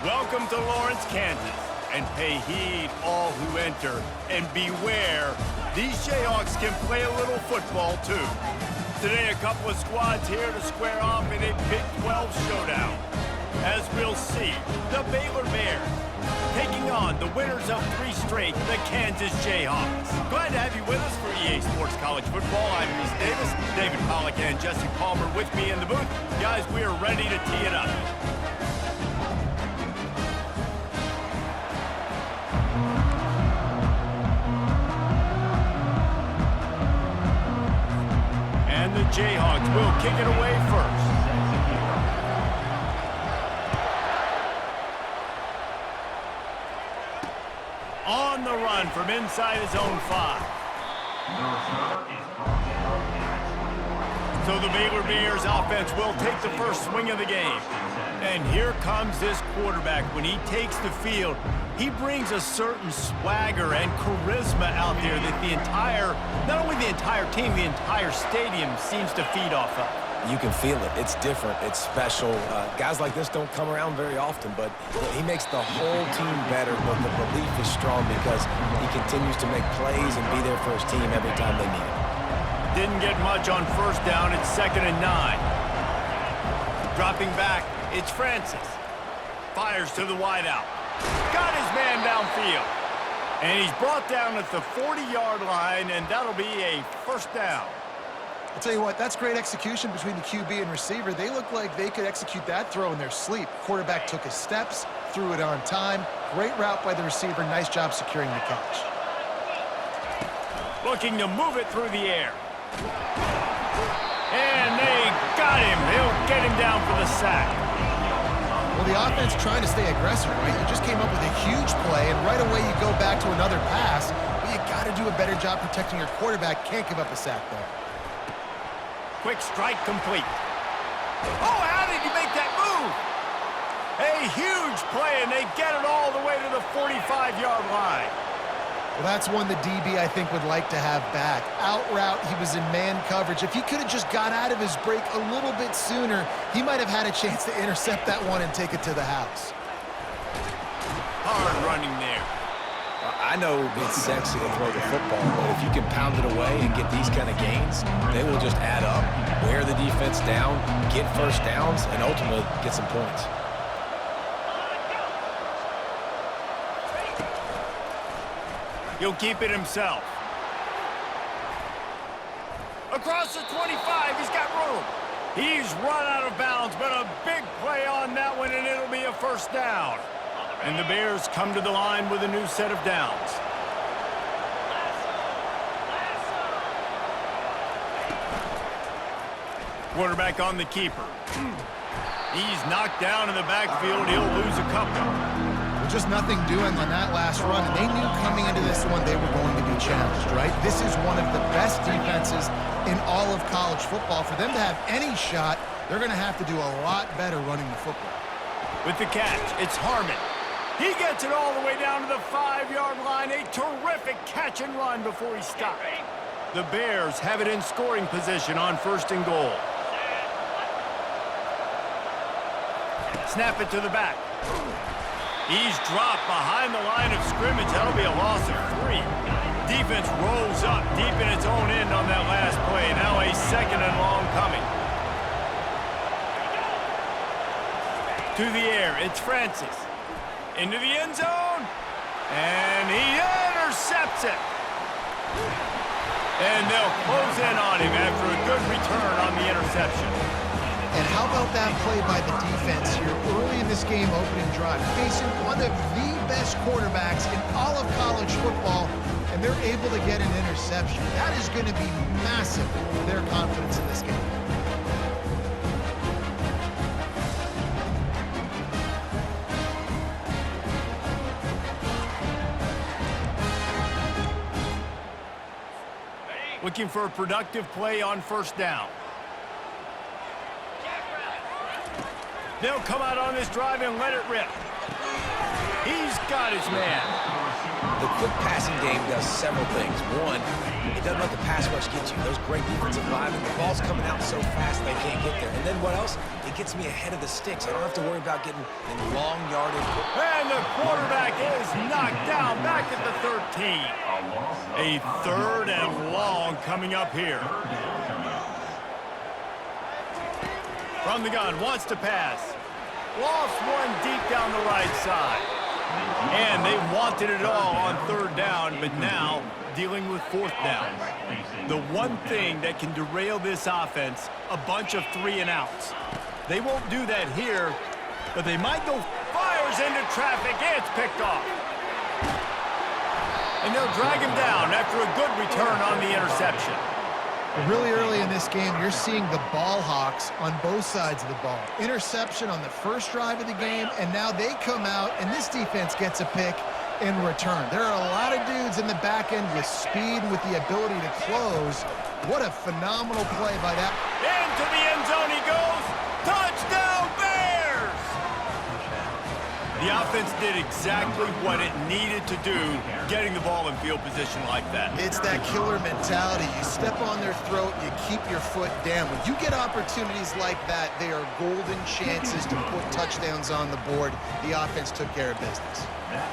Welcome to Lawrence, Kansas, and pay heed all who enter, and beware, these Jayhawks can play a little football too. Today, a couple of squads here to square off in a Big 12 showdown. As we'll see, the Baylor Bears taking on the winners of 3 straight, the Kansas Jayhawks. Glad to have you with us for EA Sports College Football. I'm Reese Davis, David Pollack and Jesse Palmer with me in the booth. Guys, we are ready to tee it up. And the Jayhawks will kick it away first. On the run from inside his own 5. So the Baylor Bears offense will take the first swing of the game. And here comes this quarterback. When he takes the field, he brings a certain swagger and charisma out there that not only the entire team, the entire stadium seems to feed off of. You can feel it. It's different. It's special. Guys like this don't come around very often, but he makes the whole team better, but the belief is strong because he continues to make plays and be there for his team every time they need him. Didn't get much on first down. It's 2nd and 9. Dropping back, it's Francis. Fires to the wideout. Got his man downfield. And he's brought down at the 40-yard line, and that'll be a first down. I'll tell you what, that's great execution between the QB and receiver. They look like they could execute that throw in their sleep. Quarterback took his steps, threw it on time. Great route by the receiver. Nice job securing the catch. Looking to move it through the air. And they got him. They'll get him down for the sack. Well, the offense trying to stay aggressive, right? You just came up with a huge play, and right away you go back to another pass. But you got to do a better job protecting your quarterback. Can't give up a sack there. Quick strike complete. Oh, how did he make that move? A huge play, and they get it all the way to the 45-yard line. Well, that's one the DB, I think, would like to have back. Out route, he was in man coverage. If he could have just got out of his break a little bit sooner, he might have had a chance to intercept that one and take it to the house. Hard running there. I know it's sexy to throw the football, but if you can pound it away and get these kind of gains, they will just add up, wear the defense down, get first downs, and ultimately get some points. He'll keep it himself. Across the 25, he's got room. He's run out of bounds, but a big play on that one, and it'll be a first down. And the Bears come to the line with a new set of downs. Quarterback on the keeper. He's knocked down in the backfield. He'll lose a couple. Well, just nothing doing on that last run. And they knew coming into this one they were going to be challenged, right? This is one of the best defenses in all of college football. For them to have any shot, they're going to have to do a lot better running the football. With the catch, it's Harmon. He gets it all the way down to the 5-yard line. A terrific catch and run before he stopped. The Bears have it in scoring position on 1st and goal. Snap it to the back. He's dropped behind the line of scrimmage. That'll be a loss of 3. Defense rolls up deep in its own end on that last play. Now a 2nd and long coming. To the air, it's Francis. Into the end zone. And he intercepts it. And they'll close in on him after a good return on the interception. And how about that play by the defense here early in this game opening drive, facing one of the best quarterbacks in all of college football, and they're able to get an interception. That is going to be massive for their confidence in this game. Looking for a productive play on 1st down. They'll come out on this drive and let it rip. He's got his man. The quick passing game does several things. One, it doesn't let the pass rush get you. Those great defensive linemen, the ball's coming out so fast they can't get there. And then what else? It gets me ahead of the sticks. I don't have to worry about getting in long yardage. And the quarterback is knocked down back at the 13. A 3rd and long coming up here. From the gun, wants to pass. Lost one deep down the right side. And they wanted it all on 3rd down, but now dealing with 4th down. The one thing that can derail this offense, a bunch of 3-and-outs. They won't do that here, but they might go fires into traffic. It's picked off. And they'll drag him down after a good return on the interception. Really early in this game, you're seeing the ball hawks on both sides of the ball. Interception on the first drive of the game, and now they come out, and this defense gets a pick in return. There are a lot of dudes in the back end with speed and with the ability to close. What a phenomenal play by that. Into the end zone he goes. Touchdown, Bears! The offense did exactly what it needed to do, getting the ball in field position like that. It's that killer mentality. You step on their throat, you keep your foot down. When you get opportunities like that, they are golden chances to put touchdowns on the board. The offense took care of business.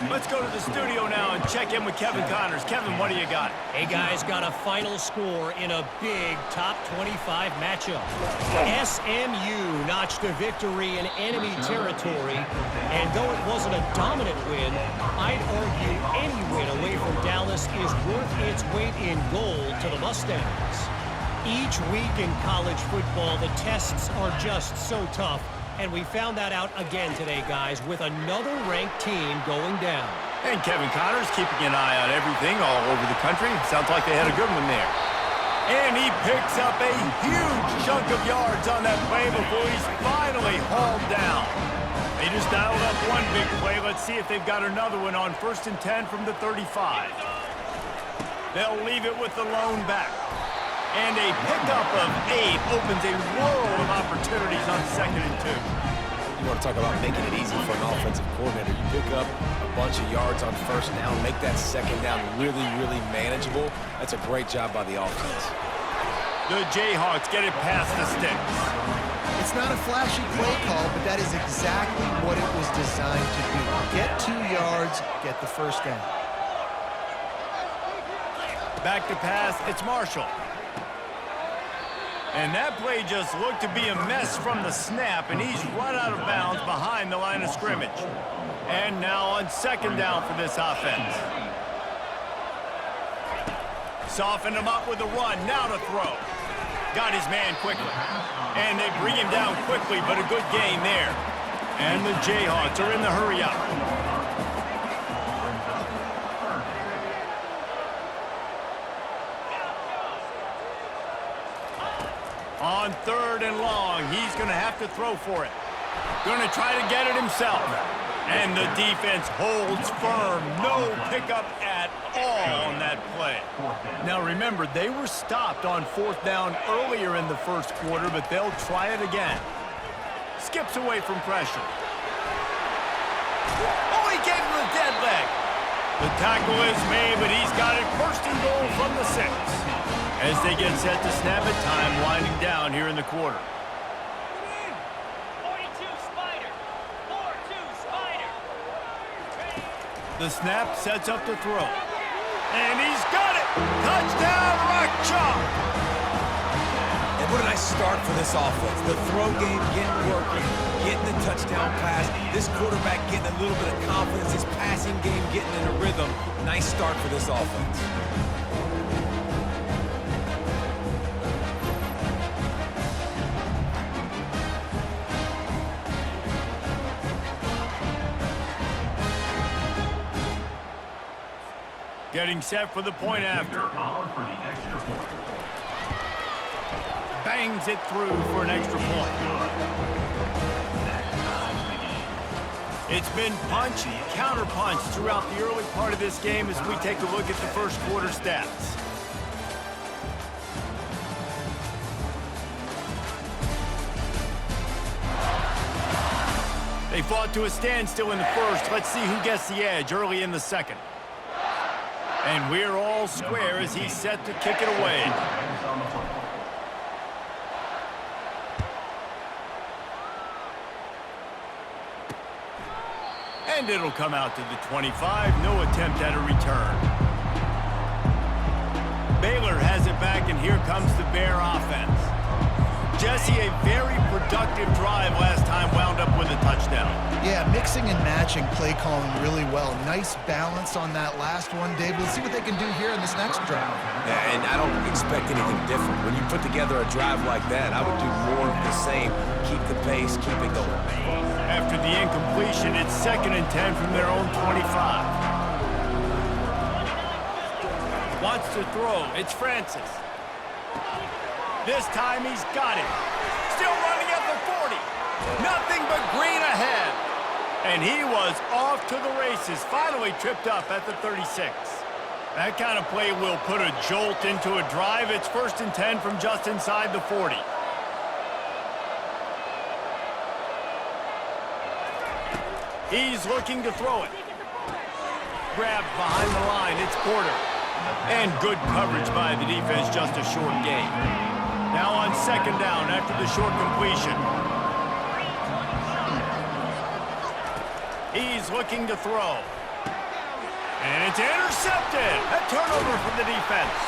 Let's go to the studio now and check in with Kevin Connors. Kevin, what do you got? Hey, guys, got a final score in a big top 25 matchup. SMU notched a victory in enemy territory, and though it wasn't a dominant win, I'd argue any win away from Dallas is worth its weight in gold to the Mustangs. Each week in college football, the tests are just so tough. And we found that out again today, guys, with another ranked team going down. And Kevin Connors keeping an eye on everything all over the country. Sounds like they had a good one there. And he picks up a huge chunk of yards on that play before he's finally hauled down. They just dialed up one big play. Let's see if they've got another one on 1st and 10 from the 35. They'll leave it with the lone back. And a pickup of 8 opens a world of opportunities on 2nd and 2. You want to talk about making it easy for an offensive coordinator. You pick up a bunch of yards on 1st down, make that 2nd down really, really manageable. That's a great job by the offense. The Jayhawks get it past the sticks. It's not a flashy play call, but that is exactly what it was designed to do. Get 2 yards, get the 1st down. Back to pass, it's Marshall. And that play just looked to be a mess from the snap, and he's run out of bounds behind the line of scrimmage. And now on 2nd down for this offense. Softened him up with a run, now to throw. Got his man quickly. And they bring him down quickly, but a good gain there. And the Jayhawks are in the hurry-up. On 3rd and long, he's going to have to throw for it. Going to try to get it himself. And the defense holds firm. No pickup at all on that play. Now remember, they were stopped on 4th down earlier in the 1st quarter, but they'll try it again. Skips away from pressure. Oh, he gave him a dead leg. The tackle is made, but he's got it 1st and goal from the 6. As they get set to snap it, time winding down here in the quarter. 42 Spider. 4-2 Spider. The snap sets up to throw. And he's got it! Touchdown, Rock Chalk! And what a nice start for this offense. The throw game getting working, getting the touchdown pass. This quarterback getting a little bit of confidence. His passing game getting in a rhythm. Nice start for this offense. Getting set for the point after. Bangs it through for an extra point. It's been punch, counter-punch throughout the early part of this game as we take a look at the 1st quarter stats. They fought to a standstill in the 1st. Let's see who gets the edge early in the 2nd. And we're all square as he's set to kick it away. And it'll come out to the 25. No attempt at a return. Baylor has it back, and here comes the Bear offense. Jesse, a very productive drive last time, wound up with a touchdown. Yeah, mixing and matching play calling really well. Nice balance on that last one, Dave. Let's see what they can do here in this next drive. Yeah, and I don't expect anything different. When you put together a drive like that, I would do more of the same. Keep the pace, keep it going. After the incompletion, it's 2nd and 10 from their own 25. Wants to throw. It's Francis. This time he's got it. Still running at the 40. Nothing but green ahead. And he was off to the races. Finally tripped up at the 36. That kind of play will put a jolt into a drive. It's 1st and 10 from just inside the 40. He's looking to throw it. Grabbed behind the line. It's Porter. And good coverage by the defense, just a short gain. Now on 2nd down after the short completion. He's looking to throw. And it's intercepted. A turnover for the defense.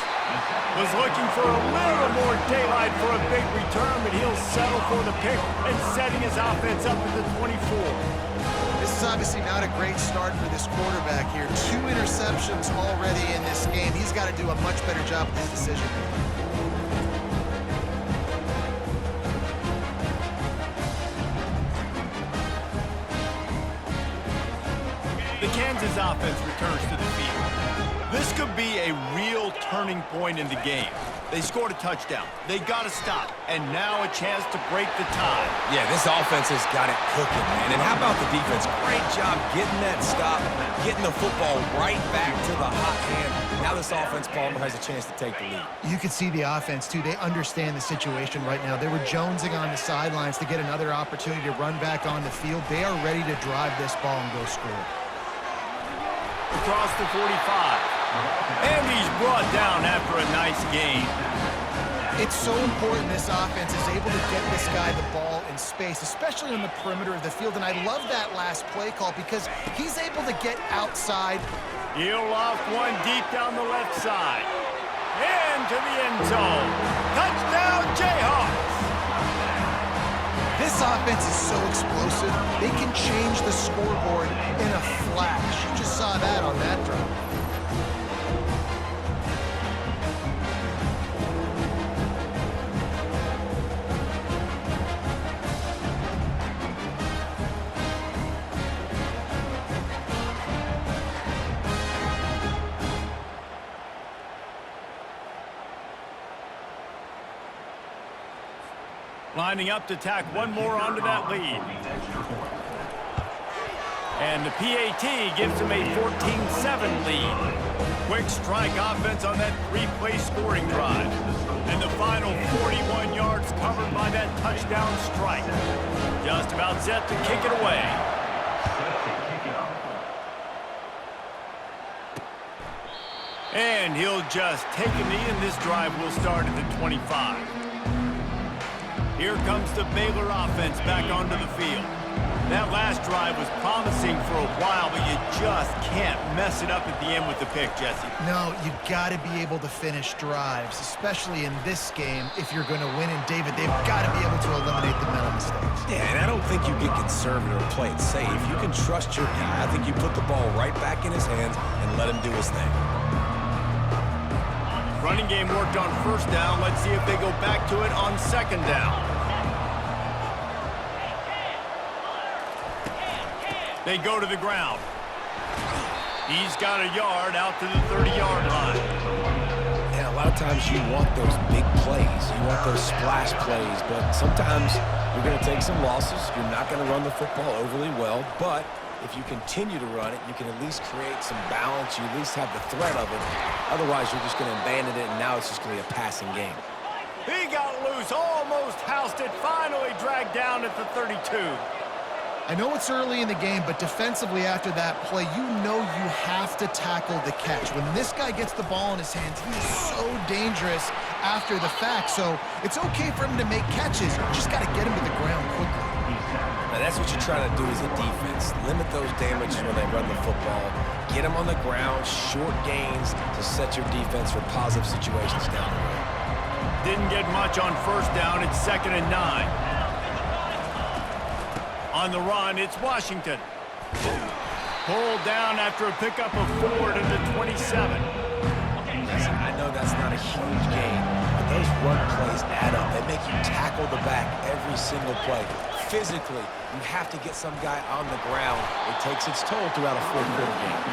Was looking for a little more daylight for a big return, but he'll settle for the pick and setting his offense up at the 24. This is obviously not a great start for this quarterback here. 2 interceptions already in this game. He's got to do a much better job with his decision making. The Kansas offense returns to the field. This could be a real turning point in the game. They scored a touchdown. They got to stop. And now a chance to break the tie. Yeah, this offense has got it cooking, man. And how about the defense? Great job getting that stop, getting the football right back to the hot hand. Now this offense, Palmer, has a chance to take the lead. You can see the offense, too. They understand the situation right now. They were jonesing on the sidelines to get another opportunity to run back on the field. They are ready to drive this ball and go score. Across the 45. And he's brought down after a nice gain. It's so important this offense is able to get this guy the ball in space, especially on the perimeter of the field. And I love that last play call because he's able to get outside. He'll loft one deep down the left side. Into the end zone. Touchdown, Jayhawks! This offense is so explosive, they can change the scoreboard in a flash. You just saw that on that drive. Lining up to tack one more onto that lead. And the PAT gives him a 14-7 lead. Quick strike offense on that 3-play scoring drive. And the final 41 yards covered by that touchdown strike. Just about set to kick it away. And he'll just take a knee, and this drive will start at the 25. Here comes the Baylor offense back onto the field. That last drive was promising for a while, but you just can't mess it up at the end with the pick, Jesse. No, you got to be able to finish drives, especially in this game if you're going to win. And David, they've got to be able to eliminate the mental mistakes. Yeah, and I don't think you get conservative or play it safe. You can trust your guy. I think you put the ball right back in his hands and let him do his thing. Running game worked on 1st down. Let's see if they go back to it on 2nd down. They go to the ground. He's got a yard out to the 30-yard line. Yeah, a lot of times you want those big plays. You want those splash plays, but sometimes you're going to take some losses. You're not going to run the football overly well, but if you continue to run it, you can at least create some balance. You at least have the threat of it. Otherwise, you're just going to abandon it, and now it's just going to be a passing game. He got loose, almost housed it, finally dragged down at the 32. I know it's early in the game, but defensively after that play, you know you have to tackle the catch. When this guy gets the ball in his hands, he is so dangerous after the fact. So it's okay for him to make catches. You just got to get him to the ground quickly. Now that's what you're trying to do as a defense. Limit those damages when they run the football. Get them on the ground, short gains to set your defense for positive situations down the road. Didn't get much on first down. It's 2nd and 9. On the run, it's Washington. Pulled down after a pickup of 4 to the 27. Listen, I know that's not a huge gain, but those run plays add up. They make you tackle the back every single play. Physically, you have to get some guy on the ground. It takes its toll throughout a fourth-quarter game.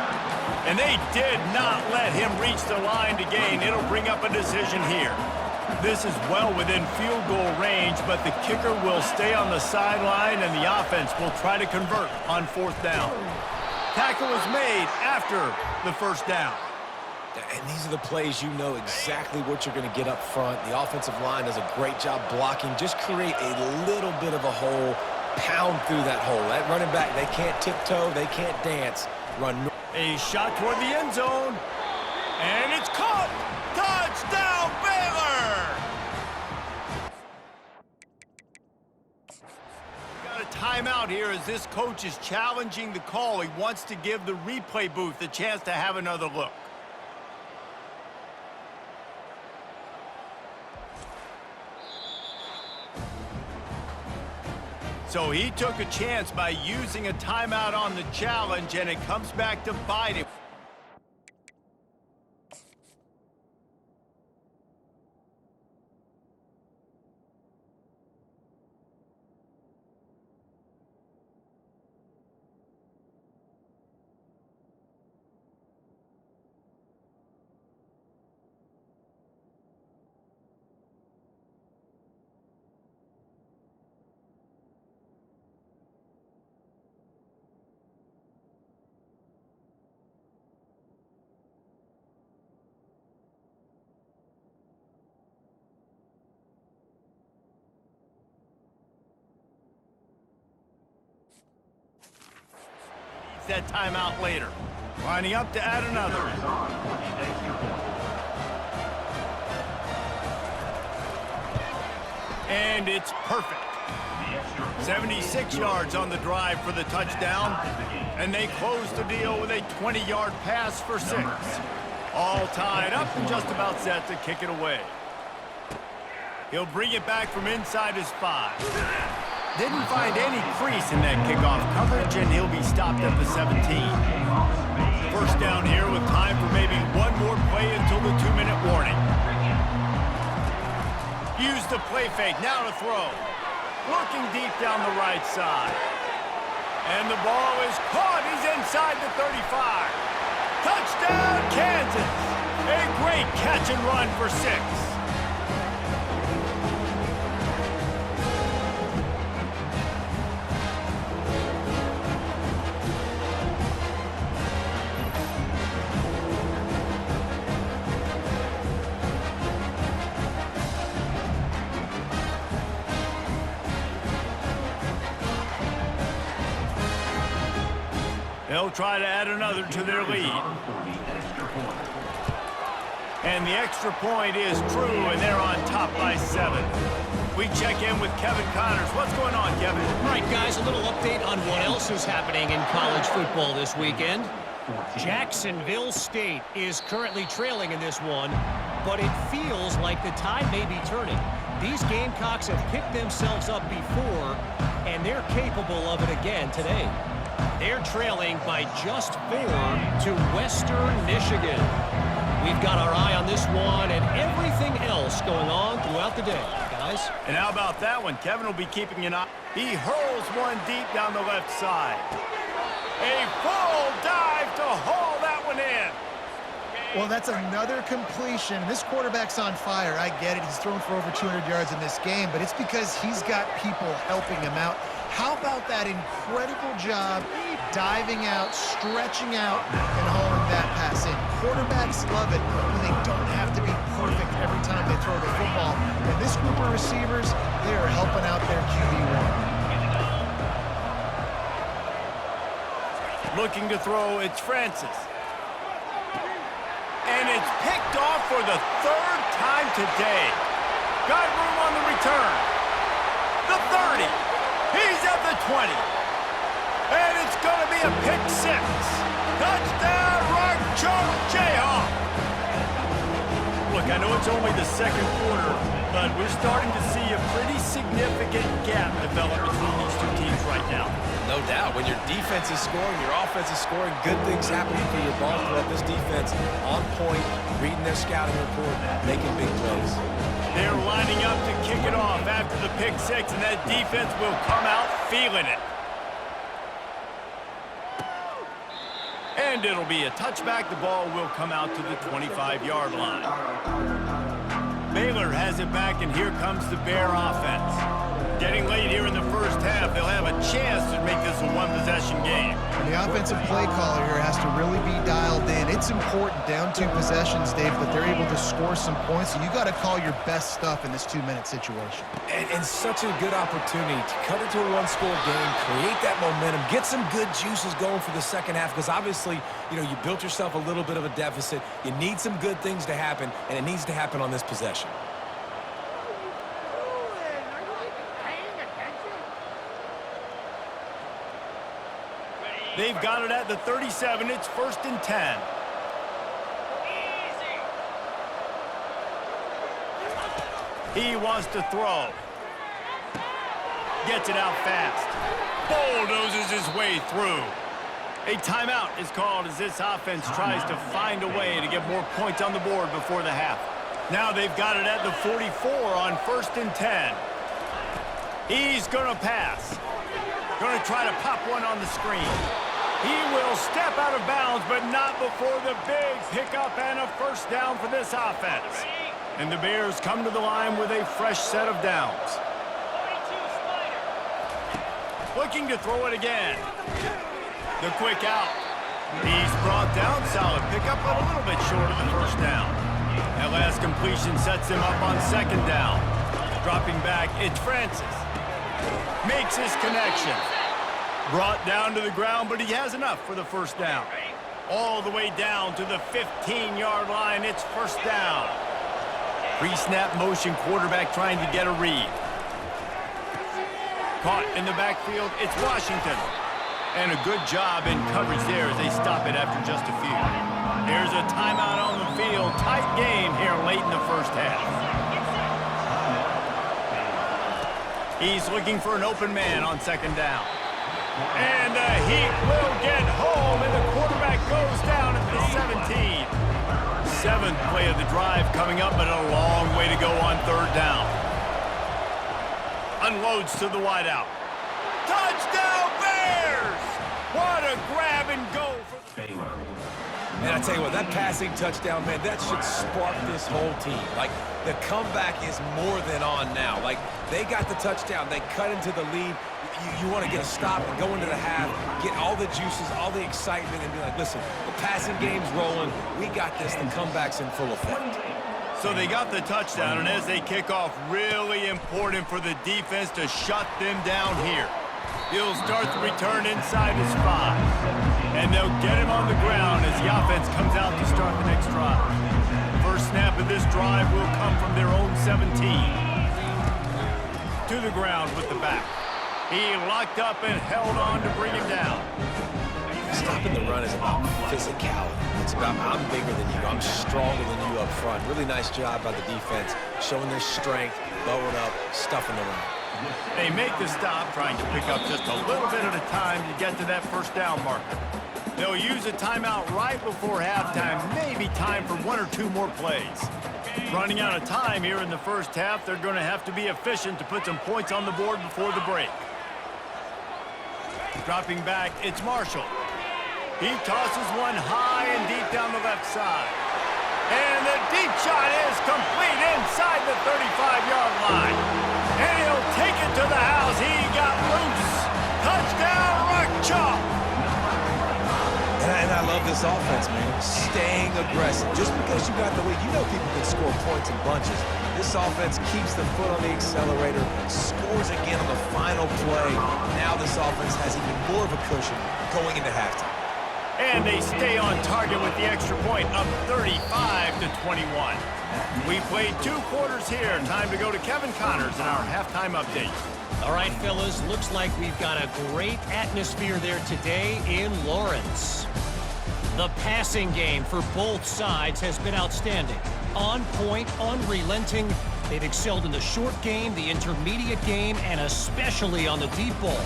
And they did not let him reach the line to gain. It'll bring up a decision here. This is well within field goal range, but the kicker will stay on the sideline, and the offense will try to convert on 4th down. Tackle was made after the first down. And these are the plays you know exactly what you're going to get up front. The offensive line does a great job blocking. Just create a little bit of a hole, pound through that hole. That running back, they can't tiptoe, they can't dance. Run. A shot toward the end zone, and it's caught. Touchdown, Baylor! Got a timeout here as this coach is challenging the call. He wants to give the replay booth a chance to have another look. So he took a chance by using a timeout on the challenge, and it comes back to bite him. That timeout later. Lining up to add another. And it's perfect. 76 yards on the drive for the touchdown. And they close the deal with a 20-yard pass for 6. All tied up and just about set to kick it away. He'll bring it back from inside his 5. Didn't find any crease in that kickoff coverage, and he'll be stopped at the 17. First down here with time for maybe one more play until the 2-minute warning. Use the play fake, now to throw. Looking deep down the right side. And the ball is caught. He's inside the 35. Touchdown, Kansas! A great catch and run for 6. They'll try to add another to their lead. And the extra point is true, and they're on top by 7. We check in with Kevin Connors. What's going on, Kevin? All right, guys, a little update on what else is happening in college football this weekend. Jacksonville State is currently trailing in this one, but it feels like the tide may be turning. These Gamecocks have picked themselves up before, and they're capable of it again today. They're trailing by just 4 to Western Michigan. We've got our eye on this one and everything else going on throughout the day, guys. And how about that one? Kevin will be keeping an eye. He hurls one deep down the left side. A full dive to haul that one in. Well, that's another completion. This quarterback's on fire. I get it. He's thrown for over 200 yards in this game, but it's because he's got people helping him out. How about that incredible job diving out, stretching out, and hauling that pass in? Quarterbacks love it when they don't have to be perfect every time they throw the football. And this group of receivers, they are helping out their QB1. Looking to throw, it's Francis. And it's picked off for the third time today. Got room on the return. The 30. He's at the 20. And it's going to be a pick six. Touchdown, Jayhawk. Look, I know it's only the second quarter, but we're starting to see a pretty significant gap develop between these two teams right now. No doubt. When your defense is scoring, your offense is scoring, good things happening for your ball club. This defense on point, reading their scouting report, making big plays. They're lining up to kick it off after the pick six, and that defense will come out feeling it. And it'll be a touchback. The ball will come out to the 25-yard line. Baylor has it back, and here comes the Bear offense. Getting late here in the first half, they'll have a chance to make this a one-possession game. And the offensive play caller here has to really be dialed in. It's important down 2 possessions, Dave, that they're able to score some points. So you got to call your best stuff in this 2-minute situation. And such a good opportunity to cut it to a one-score game, create that momentum, get some good juices going for the second half, because obviously, you know, you built yourself a little bit of a deficit. You need some good things to happen, and it needs to happen on this possession. They've got it at the 37. It's 1st and 10. He wants to throw. Gets it out fast. Bulldozes his way through. A timeout is called as this offense tries to find a way to get more points on the board before the half. Now they've got it at the 44 on 1st and 10. He's going to pass. Going to try to pop one on the screen. He will step out of bounds, but not before the big pickup and a first down for this offense. And the Bears come to the line with a fresh set of downs. Looking to throw it again. The quick out. He's brought down. Solid pickup, but a little bit short of the first down. That last completion sets him up on 2nd down. Dropping back, it's Francis. Makes his connection. Brought down to the ground, but he has enough for the first down. All the way down to the 15-yard line. It's 1st down. Pre-snap motion, quarterback trying to get a read. Caught in the backfield, it's Washington. And a good job in coverage there as they stop it after just a few. There's a timeout on the field. Tight game here late in the first half. He's looking for an open man on 2nd down. And the Heat will get home, and the quarterback goes down at the 17. 7th play of the drive coming up, but a long way to go on 3rd down. Unloads to the wideout. Touchdown, Bears! What a grab and go for Baylor. Man, I tell you what, that passing touchdown, man, that should spark this whole team. Like, the comeback is more than on now. Like, they got the touchdown. They cut into the lead. You want to get a stop and go into the half, get all the juices, all the excitement, and be like, listen, the passing game's rolling. We got this. The comeback's in full effect. So they got the touchdown, and as they kick off, really important for the defense to shut them down here. He'll start the return inside his 5. And they'll get him on the ground as the offense comes out to start the next drive. First snap of this drive will come from their own 17. To the ground with the back. He locked up and held on to bring him down. Stopping the run is about physicality. It's about I'm bigger than you, I'm stronger than you up front. Really nice job by the defense, showing their strength, bowing up, stuffing the run. They make the stop, trying to pick up just a little bit at a time to get to that first down marker. They'll use a timeout right before halftime, maybe time for 1 or 2 more plays. Running out of time here in the first half, they're going to have to be efficient to put some points on the board before the break. Dropping back, it's Marshall. He tosses one high and deep down the left side. And the deep shot is complete inside the 35-yard line. And he'll take it to the house. He got loose. Touchdown, Rock Chalk. And I love this offense, man. Staying aggressive. Just because you got the lead, you know people can score points in bunches. This offense keeps the foot on the accelerator, scores again on the final play. Now this offense has even more of a cushion going into halftime. And they stay on target with the extra point, up 35-21. We played 2 quarters here. Time to go to Kevin Connors in our halftime update. All right, fellas, looks like we've got a great atmosphere there today in Lawrence. The passing game for both sides has been outstanding. On point, unrelenting. They've excelled in the short game, the intermediate game, and especially on the deep ball.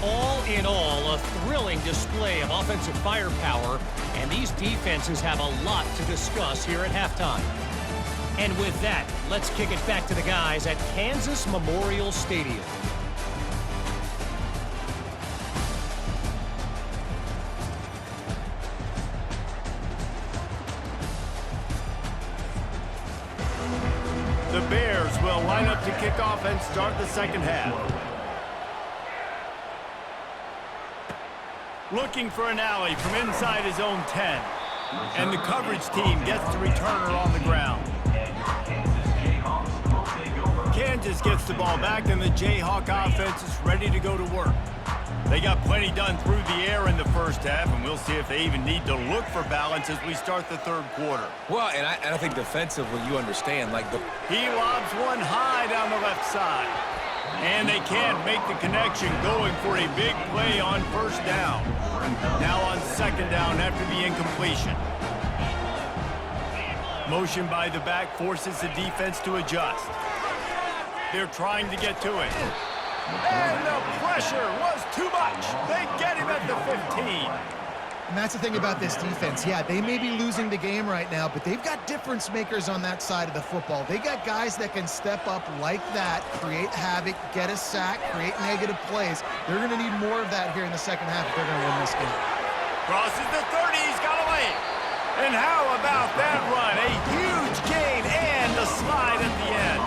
All in all, a thrilling display of offensive firepower, and these defenses have a lot to discuss here at halftime. And with that, let's kick it back to the guys at Kansas Memorial Stadium. The Bears will line up to kick off and start the second half. Looking for an alley from inside his own 10. And the coverage team gets the returner on the ground. Kansas gets the ball back, and the Jayhawk offense is ready to go to work. They got plenty done through the air in the first half, and we'll see if they even need to look for balance as we start the third quarter. Well, and I think defensively, you understand, like He lobs one high down the left side. And they can't make the connection, going for a big play on first down. Now on second down after the incompletion. Motion by the back forces the defense to adjust. They're trying to get to it. And the pressure was too much. They get him at the 15. And that's the thing about this defense. Yeah, they may be losing the game right now, but they've got difference makers on that side of the football. They got guys that can step up like that, create havoc, get a sack, create negative plays. They're going to need more of that here in the second half if they're going to win this game. Crosses the 30. He's got a lane. And how about that run? A huge gain and the slide at the end.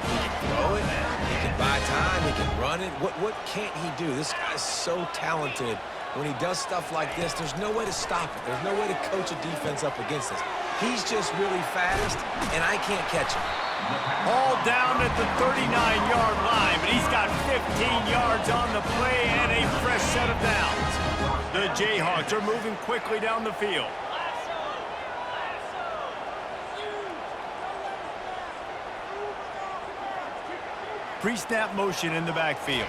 he can throw it, he can buy time, he can run it. What can't he do? This guy's so talented. When he does stuff like this, there's no way to stop it. There's no way to coach a defense up against this. He's just really fast, and I can't catch him. All down at the 39-yard line, but he's got 15 yards on the play and a fresh set of downs. The Jayhawks are moving quickly down the field. Pre-snap motion in the backfield.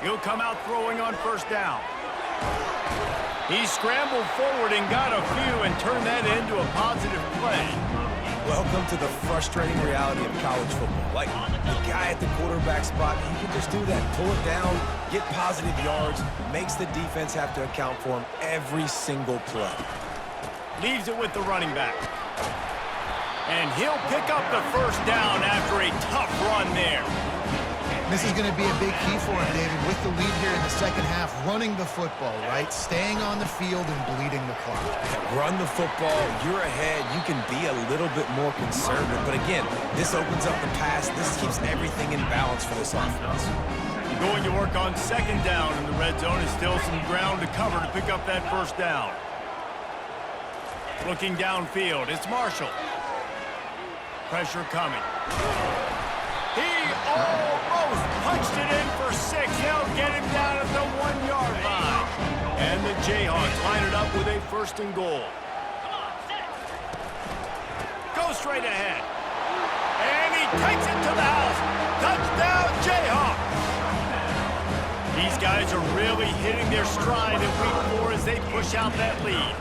He'll come out throwing on first down. He scrambled forward and got a few and turned that into a positive play. Welcome to the frustrating reality of college football. Like, the guy at the quarterback spot, he can just do that. Pull it down, get positive yards, makes the defense have to account for him every single play. Leaves it with the running back. And he'll pick up the first down after a tough run there. This is going to be a big key for him, David, with the lead here in the second half, running the football, right? Staying on the field and bleeding the clock. Run the football, you're ahead, you can be a little bit more conservative. But again, this opens up the pass. This keeps everything in balance for this offense. Going to work on second down in the red zone. Is still some ground to cover to pick up that first down. Looking downfield, it's Marshall. Pressure coming. He almost punched it in for 6. They'll get him down at the 1-yard line. And the Jayhawks line it up with a first and goal. Go straight ahead. And he takes it to the house. Touchdown, Jayhawks. These guys are really hitting their stride in week 4 as they push out that lead.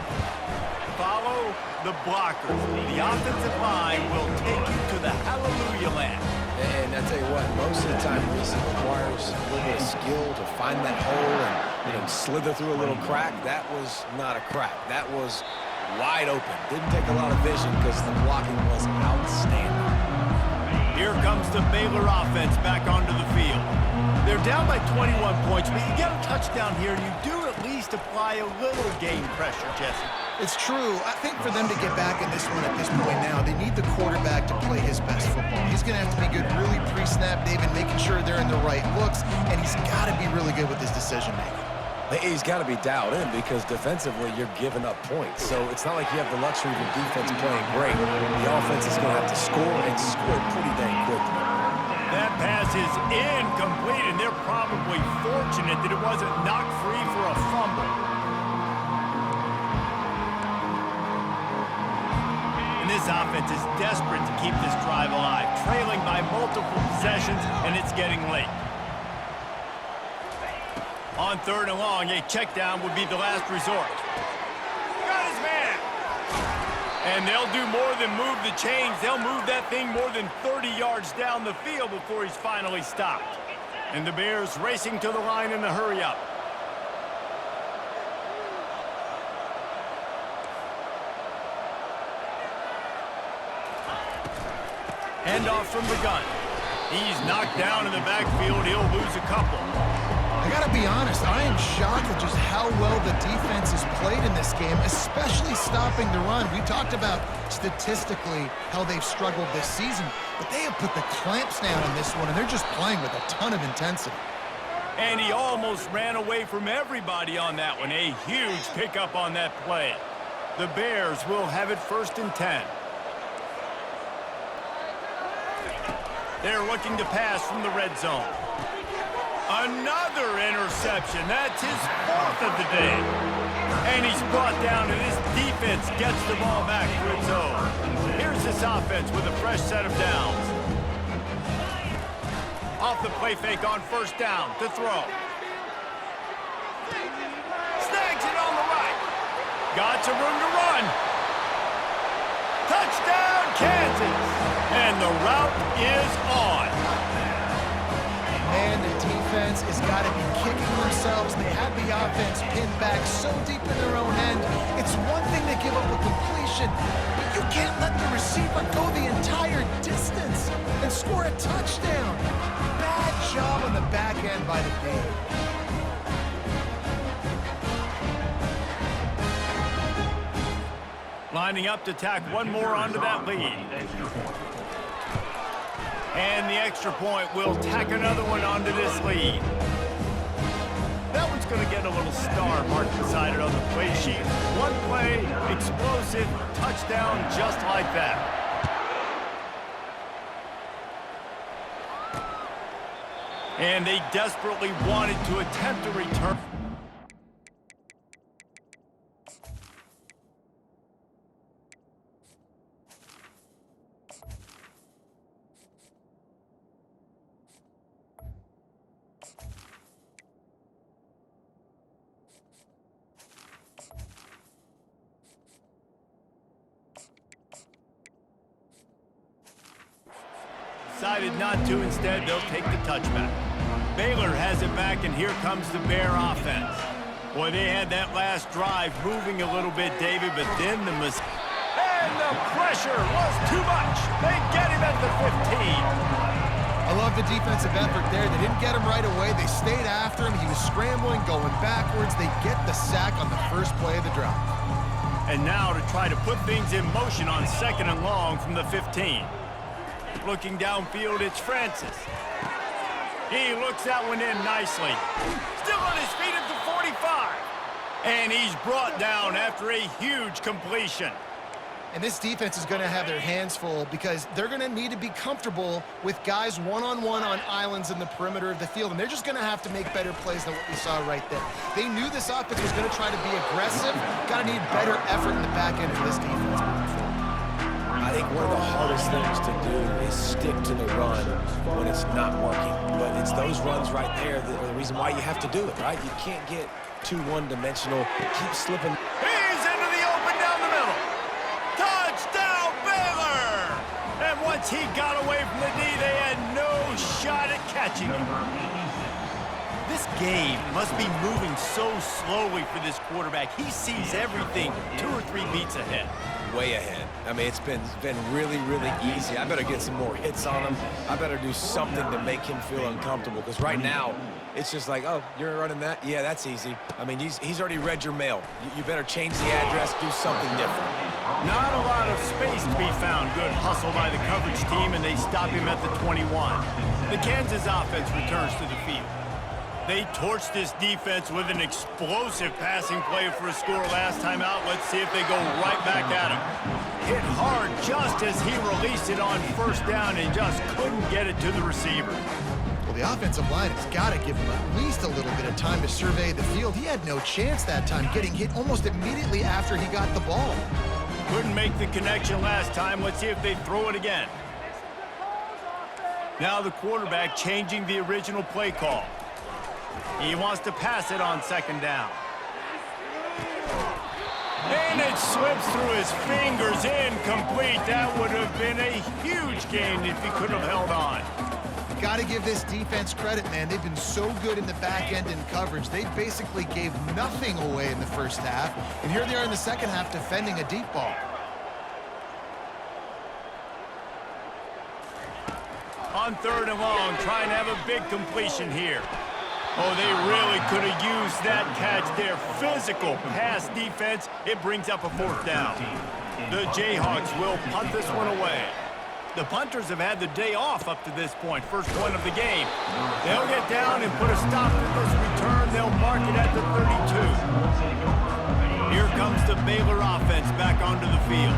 Follow the blockers. The offensive line will take you to the hallelujah land. And I tell you what, most of the time this requires a little bit of skill to find that hole and slither through a little crack. That was not a crack. That was wide open. Didn't take a lot of vision because the blocking was outstanding. Here comes the Baylor offense back onto the field. They're down by 21 points, but you get a touchdown here, and you do at least apply a little game pressure, Jesse. It's true. I think for them to get back in this one at this point now, they need the quarterback to play his best football. He's going to have to be good really pre-snap, David, making sure they're in the right looks, and he's got to be really good with his decision-making. He's got to be dialed in because defensively you're giving up points. So it's not like you have the luxury of the defense playing great. The offense is going to have to score and score pretty dang quickly. That pass is incomplete, and they're probably fortunate that it wasn't knocked free for a fumble. This offense is desperate to keep this drive alive, trailing by multiple possessions, and it's getting late. On 3rd and long, a check down would be the last resort. Got his man. And they'll do more than move the chains. They'll move that thing more than 30 yards down the field before he's finally stopped. And the Bears racing to the line in the hurry-up. Handoff from the gun. He's knocked down in the backfield. He'll lose a couple. I gotta be honest, I am shocked at just how well the defense has played in this game, especially stopping the run. We talked about statistically how they've struggled this season, but they have put the clamps down on this one, and they're just playing with a ton of intensity. And he almost ran away from everybody on that one. A huge pickup on that play. The Bears will have it 1st and 10. They're looking to pass from the red zone. Another interception. That's his 4th of the day. And he's brought down, and this defense gets the ball back for its own. Here's this offense with a fresh set of downs. Off the play fake on 1st down to throw. Snags it on the right. Got some room to run. Touchdown, Kansas. And the route is on. Man, the defense has got to be kicking themselves. They have the offense pinned back so deep in their own end. It's one thing to give up a completion, but you can't let the receiver go the entire distance and score a touchdown. Bad job on the back end by the D. Lining up to tack one more onto that lead. And the extra point will tack another one onto this lead. That one's going to get a little star marked beside it on the play sheet. One play, explosive, touchdown just like that. And they desperately wanted to attempt a return. Decided not to. Instead, they'll take the touchback. Baylor has it back, and here comes the Bear offense. Boy, they had that last drive moving a little bit, David, but then the mistake. And the pressure was too much. They get him at the 15. I love the defensive effort there. They didn't get him right away. They stayed after him. He was scrambling, going backwards. They get the sack on the first play of the drive. And now to try to put things in motion on 2nd and long from the 15. Looking downfield, it's Francis. He looks that one in nicely. Still on his feet at the 45. And he's brought down after a huge completion. And this defense is going to have their hands full because they're going to need to be comfortable with guys one-on-one on islands in the perimeter of the field. And they're just going to have to make better plays than what we saw right there. They knew this offense was going to try to be aggressive. Got to need better effort in the back end for this defense moving forward. I think one of the hardest things to do is stick to the run when it's not working. But it's those runs right there that are the reason why you have to do it, right? You can't get too one-dimensional. Keep slipping. He's into the open down the middle. Touchdown, Baylor! And once he got away from the D, they had no shot at catching him. This game must be moving so slowly for this quarterback. He sees everything 2 or 3 beats ahead. Way ahead. I mean, it's been really, really easy. I better get some more hits on him. I better do something to make him feel uncomfortable, because right now, it's just like, oh, you're running that? Yeah, that's easy. I mean, he's already read your mail. You better change the address, do something different. Not a lot of space to be found. Good hustle by the coverage team, and they stop him at the 21. The Kansas offense returns to the field. They torched this defense with an explosive passing play for a score last time out. Let's see if they go right back at him. Hit hard just as he released it on 1st down and just couldn't get it to the receiver. Well, the offensive line has got to give him at least a little bit of time to survey the field. He had no chance that time, getting hit almost immediately after he got the ball. Couldn't make the connection last time. Let's see if they throw it again. Now the quarterback changing the original play call. He wants to pass it on second down. And it slips through his fingers, incomplete. That would have been a huge gain if he could have held on. Got to give this defense credit, man. They've been so good in the back end in coverage. They basically gave nothing away in the first half. And here they are in the second half defending a deep ball. On third and long, trying to have a big completion here. Oh, they really could have used that catch there. Physical pass defense. It brings up a fourth down. The Jayhawks will punt this one away. The punters have had the day off up to this point. First one of the game. They'll get down and put a stop to this return. They'll mark it at the 32. Here comes the Baylor offense back onto the field.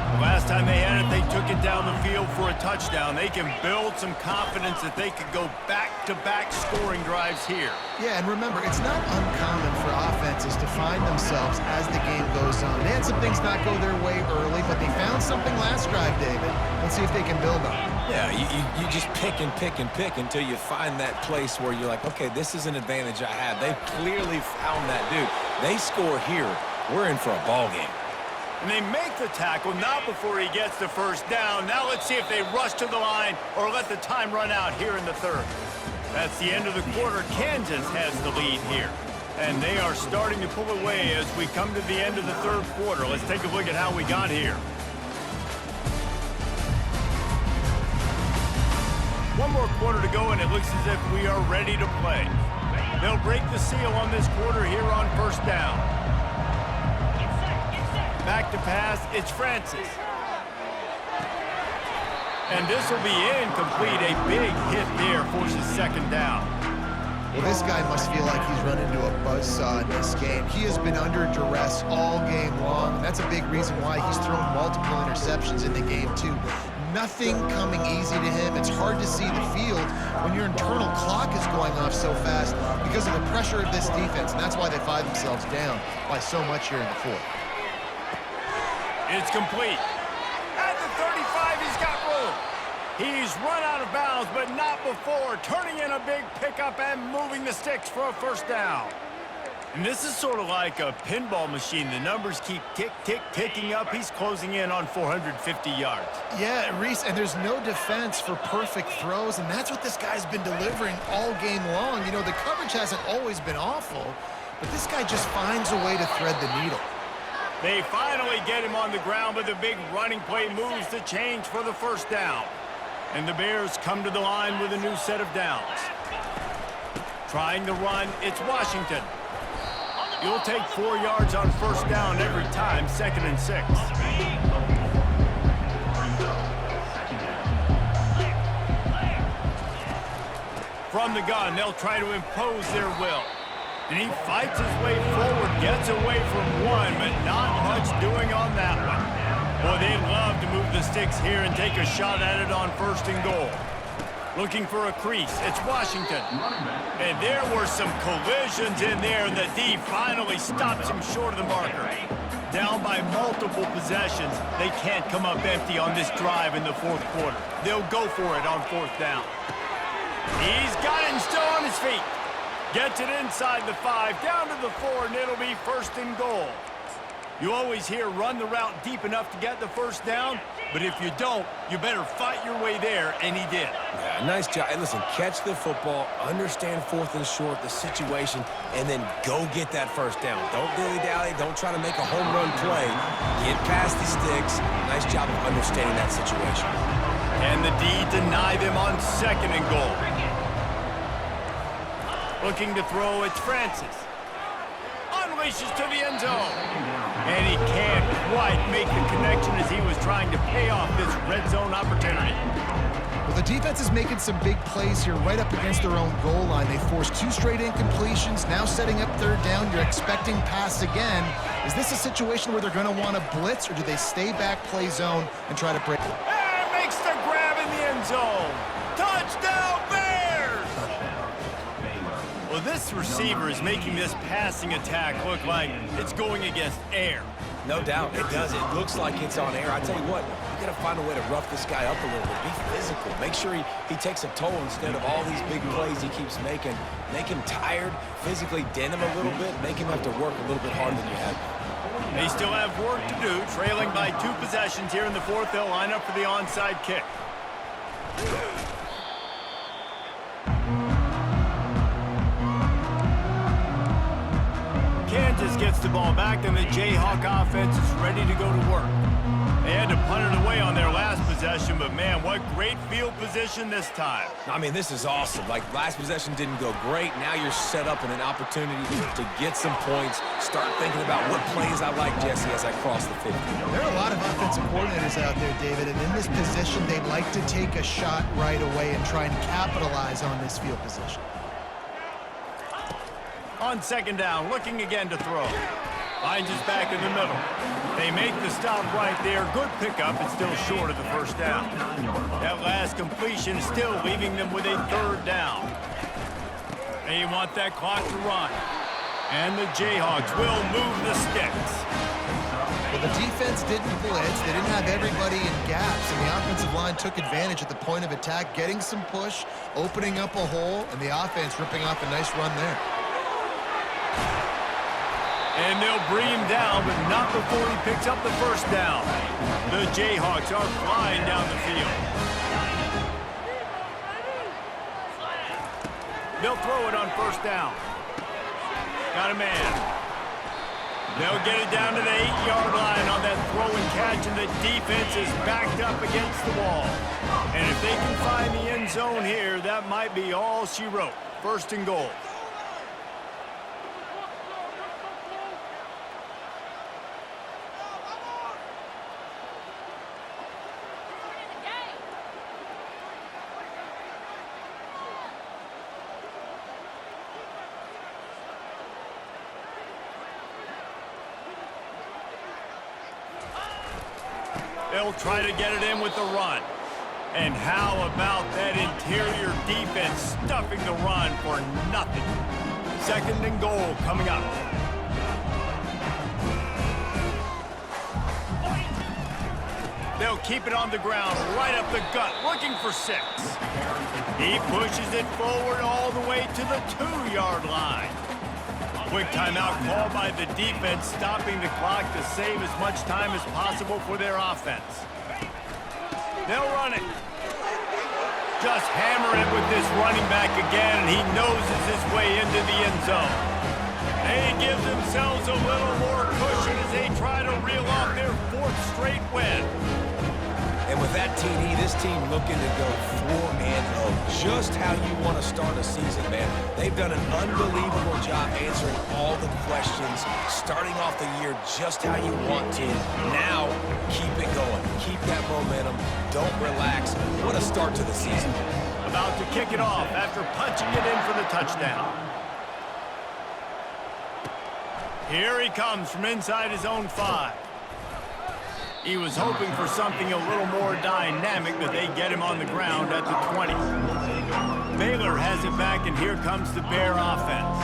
The last time they had it, they took it down the field for a touchdown. They can build some confidence that they could go back-to-back scoring drives here. Yeah, and remember, it's not uncommon for offenses to find themselves as the game goes on. They had some things not go their way early, but they found something last drive, David. Let's see if they can build on it. Yeah, you just pick and pick and pick until you find that place where you're like, okay, this is an advantage I have. They've clearly found that, dude. They score here, we're in for a ball game. And they make the tackle, not before he gets the first down. Now let's see if they rush to the line or let the time run out here in the third. That's the end of the quarter. Kansas has the lead here. And they are starting to pull away as we come to the end of the third quarter. Let's take a look at how we got here. One more quarter to go, and it looks as if we are ready to play. They'll break the seal on this quarter here on first down. Back to pass, it's Francis. And this will be incomplete. A big hit there forces second down. Well, this guy must feel like he's run into a buzzsaw in this game. He has been under duress all game long, and that's a big reason why he's thrown multiple interceptions in the game, too. Nothing coming easy to him. It's hard to see the field when your internal clock is going off so fast because of the pressure of this defense, and that's why they find themselves down by so much here in the fourth. It's complete. At the 35, he's got room. He's run out of bounds, but not before. Turning in a big pickup and moving the sticks for a first down. And this is sort of like a pinball machine. The numbers keep tick, tick, ticking up. He's closing in on 450 yards. Yeah, Reese, and there's no defense for perfect throws, and that's what this guy's been delivering all game long. You know, the coverage hasn't always been awful, but this guy just finds a way to thread the needle. They finally get him on the ground, but the big running play moves the change for the first down. And the Bears come to the line with a new set of downs. Trying the run, it's Washington. You'll take 4 yards on first down every time, 2nd and 6. From the gun, they'll try to impose their will. And he fights his way forward, gets away from one, but not much doing on that one. Boy, they'd love to move the sticks here and take a shot at it on 1st and goal. Looking for a crease, it's Washington. And there were some collisions in there, and the D finally stops him short of the marker. Down by multiple possessions, they can't come up empty on this drive in the 4th quarter. They'll go for it on 4th down. He's got it and still on his feet. Gets it inside the 5, down to the 4, and it'll be 1st and goal. You always hear run the route deep enough to get the first down, but if you don't, you better fight your way there, and he did. Yeah, nice job. Hey, listen, catch the football, understand 4th and short, the situation, and then go get that first down. Don't dilly-dally. Don't try to make a home run play. Get past the sticks. Nice job of understanding that situation. And the D deny them on 2nd and goal. Looking to throw, it's Francis. Unleashes to the end zone. And he can't quite make the connection as he was trying to pay off this red zone opportunity. Well, the defense is making some big plays here right up against their own goal line. They forced 2 straight incompletions, now setting up 3rd down. You're expecting pass again. Is this a situation where they're going to want to blitz, or do they stay back, play zone, and try to break? And makes the grab in the end zone. Touchdown, Bears! Well, this receiver is making this passing attack look like it's going against air. No doubt, it does. It looks like it's on air. I tell you what, you got to find a way to rough this guy up a little bit. Be physical. Make sure he takes a toll instead of all these big plays he keeps making. Make him tired, physically dent him a little bit, make him have to work a little bit harder than you have. They still have work to do, trailing by 2 possessions here in the fourth. They'll line up for the onside kick. Kansas gets the ball back, and the Jayhawk offense is ready to go to work. They had to punt it away on their last possession, but man, what great field position this time. I mean, this is awesome. Like, last possession didn't go great. Now you're set up in an opportunity to get some points. Start thinking about what plays I like, Jesse, as I cross the 50. There are a lot of offensive coordinators out there, David, and in this position, they'd like to take a shot right away and try and capitalize on this field position. On second down, looking again to throw. Finds his back in the middle. They make the stop right there. Good pickup. It's still short of the first down. That last completion still leaving them with a third down. They want that clock to run. And the Jayhawks will move the sticks. Well, the defense didn't blitz. They didn't have everybody in gaps, and the offensive line took advantage at the point of attack, getting some push, opening up a hole, and the offense ripping off a nice run there. And they'll bring him down, but not before he picks up the first down. The Jayhawks are flying down the field. They'll throw it on first down. Got a man. They'll get it down to the 8-yard line on that throw and catch, and the defense is backed up against the wall. And if they can find the end zone here, that might be all she wrote. First and goal. They'll try to get it in with the run. And how about that interior defense stuffing the run for nothing? Second and goal coming up. They'll keep it on the ground, right up the gut, looking for 6. He pushes it forward all the way to the 2-yard line. Quick timeout call by the defense, stopping the clock to save as much time as possible for their offense. They'll run it. Just hammer it with this running back again, and he noses his way into the end zone. They give themselves a little more cushion as they try to reel off their 4th straight win. And with that TD, this team looking to go 4-0. Just how you want to start a season, man. They've done an unbelievable job answering all the questions, starting off the year just how you want to. Now, keep it going. Keep that momentum. Don't relax. What a start to the season. About to kick it off after punching it in for the touchdown. Here he comes from inside his own 5. He was hoping for something a little more dynamic, but they get him on the ground at the 20. Baylor has it back, and here comes the Bear offense.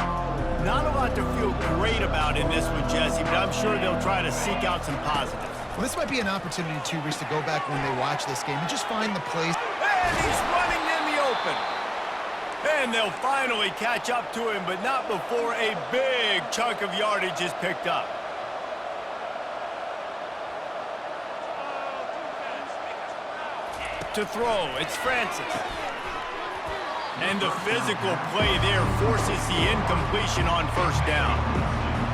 Not a lot to feel great about in this one, Jesse, but I'm sure they'll try to seek out some positives. Well, this might be an opportunity, too, Reese, to go back when they watch this game and just find the plays. And he's running in the open. And they'll finally catch up to him, but not before a big chunk of yardage is picked up. To throw, it's Francis. And the physical play there forces the incompletion on first down.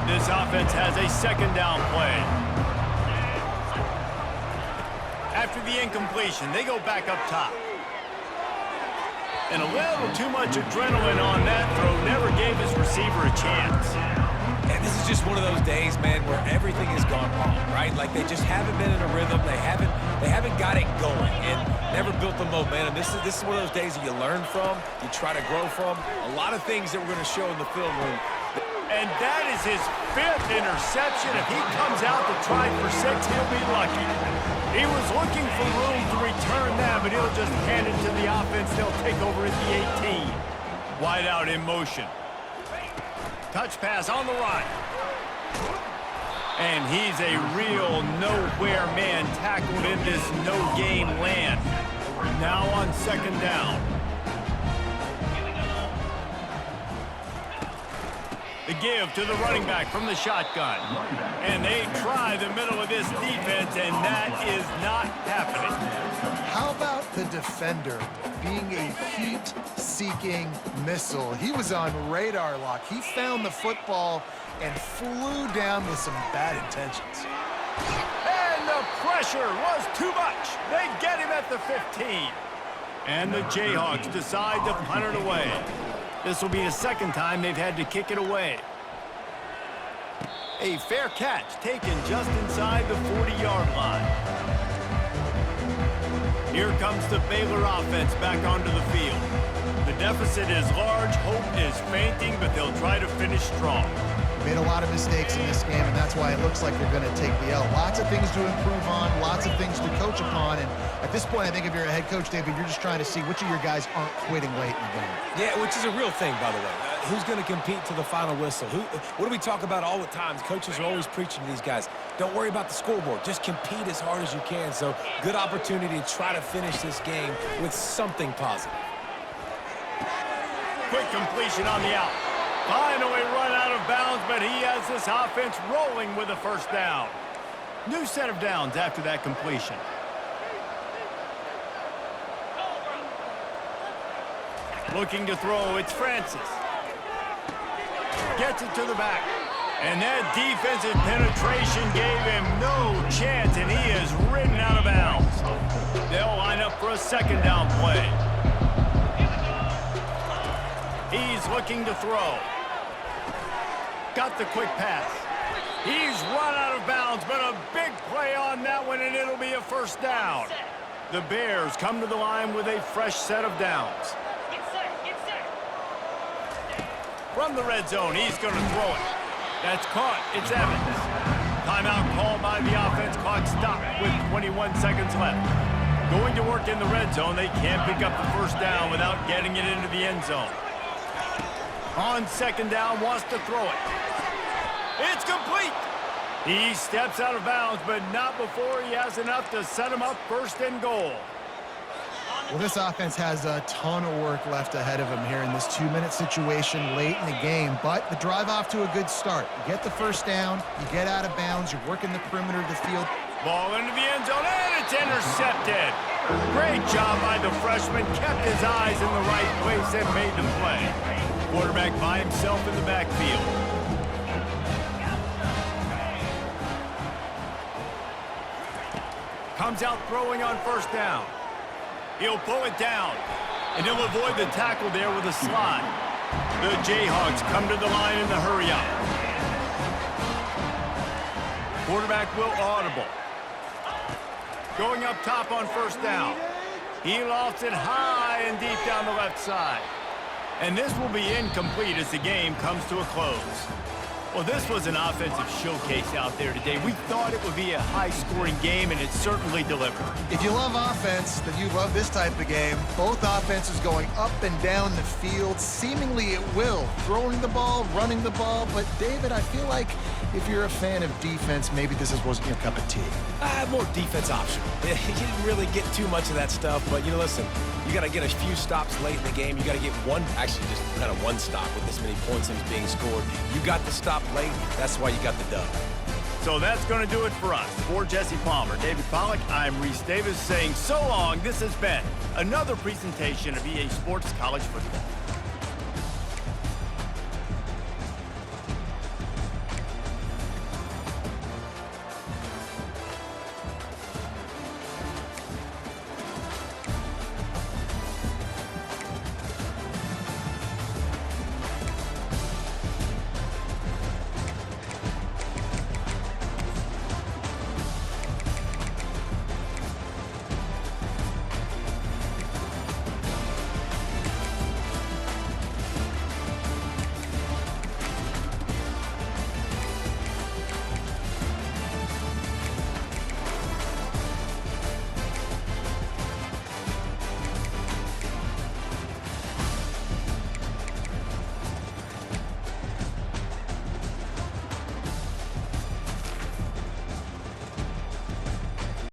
This offense has a second down play. After the incompletion, they go back up top. And a little too much adrenaline on that throw never gave his receiver a chance. And this is just one of those days, man, where everything has gone wrong, right? Like they just haven't been in a rhythm. They haven't got it going and never built the momentum. This is one of those days that you learn from, you try to grow from. A lot of things that we're going to show in the film room. And that is his 5th interception. If he comes out to try for 6, he'll be lucky. He was looking for room to return that, but he'll just hand it to the offense. They'll take over at the 18. Wide out in motion. Touch pass on the run. And he's a real nowhere man tackled in this no-gain land. Now on second down. The give to the running back from the shotgun. And they try the middle of this defense, and that is not happening. How about the defender being a heat-seeking missile? He was on radar lock. He found the football and flew down with some bad intentions. And the pressure was too much. They get him at the 15. And the Jayhawks decide to punt it away. This will be the second time they've had to kick it away. A fair catch taken just inside the 40-yard line. Here comes the Baylor offense back onto the field. The deficit is large, hope is fainting, but they'll try to finish strong. Made a lot of mistakes in this game, and that's why it looks like they're going to take the L. Lots of things to improve on, lots of things to coach upon, and at this point, I think if you're a head coach, David, you're just trying to see which of your guys aren't quitting late in the game. Yeah, which is a real thing, by the way. Who's going to compete to the final whistle? What do we talk about all the time? Coaches are always preaching to these guys. Don't worry about the scoreboard. Just compete as hard as you can. So, good opportunity to try to finish this game with something positive. Quick completion on the out. Finally run out of bounds, but he has this offense rolling with a first down. New set of downs after that completion. Looking to throw, it's Francis. Gets it to the back. And that defensive penetration gave him no chance, and he is ridden out of bounds. They'll line up for a second down play. He's looking to throw. Got the quick pass. He's run out of bounds, but a big play on that one, and it'll be a first down. The Bears come to the line with a fresh set of downs. From the red zone, he's going to throw it. That's caught. It's Evans. Timeout called by the offense. Clock stopped with 21 seconds left. Going to work in the red zone. They can't pick up the first down without getting it into the end zone. On second down, wants to throw it. It's complete. He steps out of bounds, but not before he has enough to set him up first and goal. Well, this offense has a ton of work left ahead of them here in this 2-minute situation late in the game, but the drive off to a good start. You get the first down, you get out of bounds, you're working the perimeter of the field. Ball into the end zone, and it's intercepted. Great job by the freshman, kept his eyes in the right place and made the play. Quarterback by himself in the backfield. Comes out throwing on first down. He'll pull it down, and he'll avoid the tackle there with a slide. The Jayhawks come to the line in the hurry-up. Quarterback will audible. Going up top on first down. He lofts it high and deep down the left side. And this will be incomplete as the game comes to a close. Well, this was an offensive showcase out there today. We thought it would be a high-scoring game, and it certainly delivered. If you love offense, then you love this type of game. Both offenses going up and down the field, seemingly at will. Throwing the ball, running the ball. But, David, I feel like if you're a fan of defense, maybe this wasn't your cup of tea. More defense optional. You didn't really get too much of that stuff, but, listen, you got to get a few stops late in the game. You got to get just kind of one stop with this many points that was being scored. You got the stop late. That's why you got the dub. So that's going to do it for us. For Jesse Palmer, David Pollack, I'm Reese Davis saying so long. This has been another presentation of EA Sports College Football.